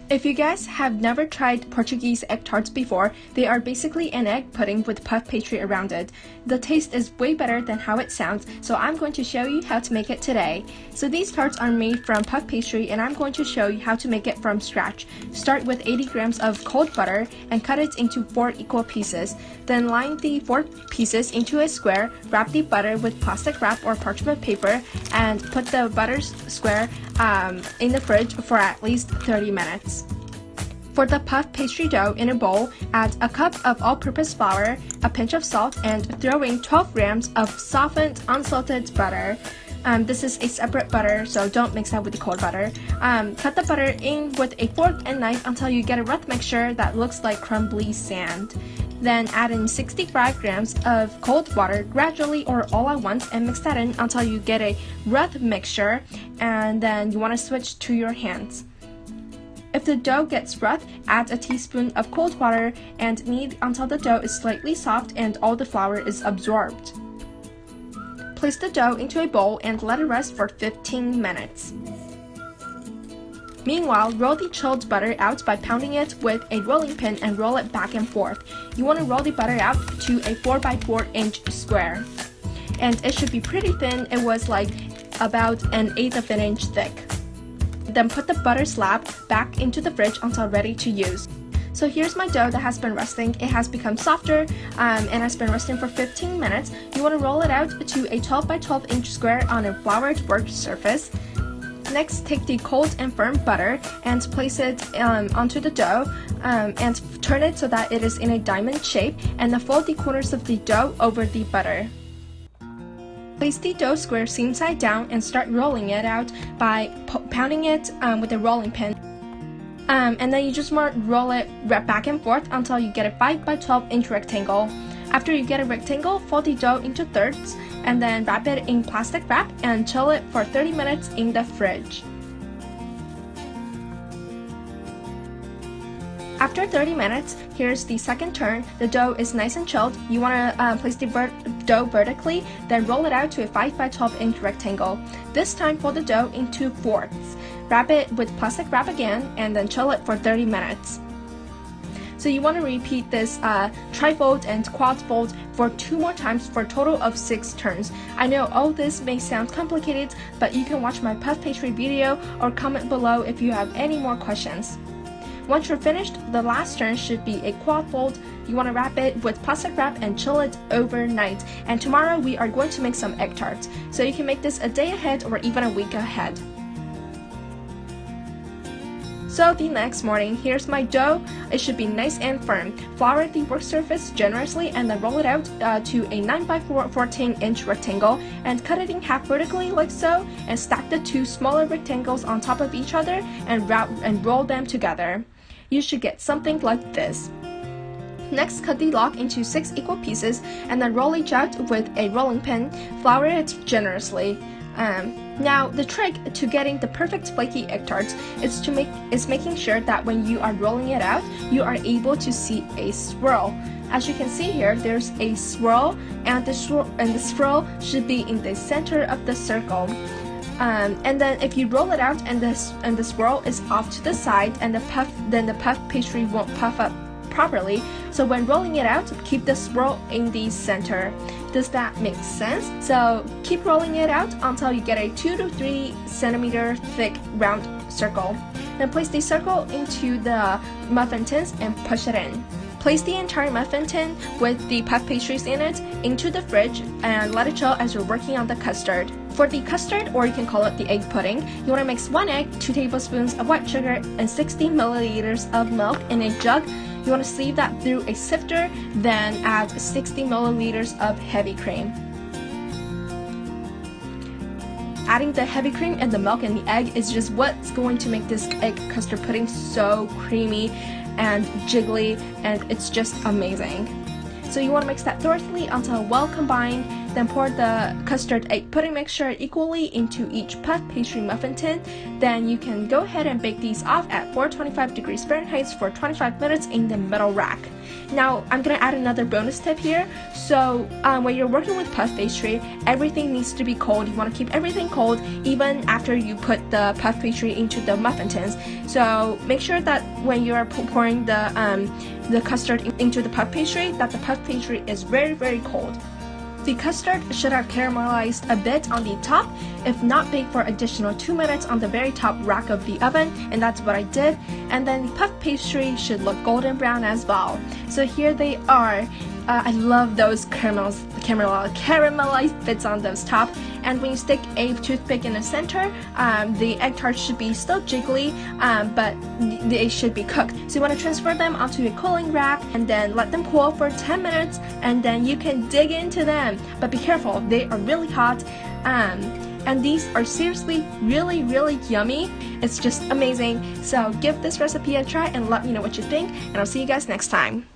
If you guys have never tried Portuguese egg tarts before, they are basically an egg pudding with puff pastry around it. The taste is way better than how it sounds, so I'm going to show you how to make it today. So these tarts are made from puff pastry and I'm going to show you how to make it from scratch. Start with 80 grams of cold butter and cut it into 4 equal pieces. Then line the 4 pieces into a square, wrap the butter with plastic wrap or parchment paper, and put the butter square in the fridge for at least 30 minutes. For the puff pastry dough in a bowl, add a cup of all-purpose flour, a pinch of salt, and throw in 12 grams of softened unsalted butter. This is a separate butter, so don't mix that with the cold butter. Cut the butter in with a fork and knife until you get a rough mixture that looks like crumbly sand. Then add in 65 grams of cold water gradually or all at once and mix that in until you get a rough mixture, and then you want to switch to your hands. If the dough gets rough, add a teaspoon of cold water and knead until the dough is slightly soft and all the flour is absorbed. Place the dough into a bowl and let it rest for 15 minutes. Meanwhile, roll the chilled butter out by pounding it with a rolling pin and roll it back and forth. You want to roll the butter out to a 4x4 inch square. And it should be pretty thin. It was like about 1/8 of an inch thick. Then put the butter slab back into the fridge until ready to use. So here's my dough that has been resting. It has become softer and has been resting for 15 minutes. You want to roll it out to a 12x12 inch square on a floured work surface. Next, take the cold and firm butter and place it onto the dough and turn it so that it is in a diamond shape, and then fold the corners of the dough over the butter. Place the dough square seam side down and start rolling it out by pounding it with a rolling pin. And then you just want to roll it back and forth until you get a 5x12 inch rectangle. After you get a rectangle, fold the dough into thirds and then wrap it in plastic wrap and chill it for 30 minutes in the fridge. After 30 minutes, here's the second turn. The dough is nice and chilled. You want to place the dough vertically, then roll it out to a 5x12 inch rectangle. This time, fold the dough into fourths. Wrap it with plastic wrap again, and then chill it for 30 minutes. So you want to repeat this tri-fold and quad-fold for 2 more times for a total of 6 turns. I know all this may sound complicated, but you can watch my puff pastry video or comment below if you have any more questions. Once you're finished, the last turn should be a quad fold. You want to wrap it with plastic wrap and chill it overnight. And tomorrow we are going to make some egg tarts, so you can make this a day ahead or even a week ahead. So the next morning, here's my dough. It should be nice and firm. Flour the work surface generously and then roll it out to a 9x14 inch rectangle and cut it in half vertically like so, and stack the 2 smaller rectangles on top of each other and roll them together. You should get something like this. Next, cut the log into 6 equal pieces and then roll each out with a rolling pin. Flour it generously. Now, the trick to getting the perfect flaky egg tarts is making sure that when you are rolling it out, you are able to see a swirl. As you can see here, there's a swirl, and the swirl should be in the center of the circle. And then if you roll it out and the swirl is off to the side, and then the puff pastry won't puff up properly. So when rolling it out, keep the swirl in the center. Does that make sense? So keep rolling it out until you get a 2 to 3 centimeter thick round circle. Then place the circle into the muffin tins and push it in. Place the entire muffin tin with the puff pastries in it into the fridge and let it chill as you're working on the custard. For the custard, or you can call it the egg pudding, you want to mix 1 egg, 2 tablespoons of white sugar, and 60 milliliters of milk in a jug. You want to sieve that through a sifter, then add 60 milliliters of heavy cream. Adding the heavy cream and the milk and the egg is just what's going to make this egg custard pudding so creamy and jiggly, and it's just amazing. So you want to mix that thoroughly until well combined. Then pour the custard egg pudding mixture equally into each puff pastry muffin tin. Then you can go ahead and bake these off at 425 degrees Fahrenheit for 25 minutes in the middle rack. Now I'm gonna add another bonus tip here. So when you're working with puff pastry, everything needs to be cold. You want to keep everything cold even after you put the puff pastry into the muffin tins. So make sure that when you are pouring the custard into the puff pastry, that the puff pastry is very cold. The custard should have caramelized a bit on the top, if not bake for additional 2 minutes on the very top rack of the oven, and that's what I did. And then the puff pastry should look golden brown as well. So here they are. I love those caramelized bits on those top. And when you stick a toothpick in the center, the egg tarts should be still jiggly, but they should be cooked. So you want to transfer them onto a cooling rack and then let them cool for 10 minutes, and then you can dig into them. But be careful, they are really hot. And these are seriously really yummy. It's just amazing. So give this recipe a try and let me know what you think, and I'll see you guys next time.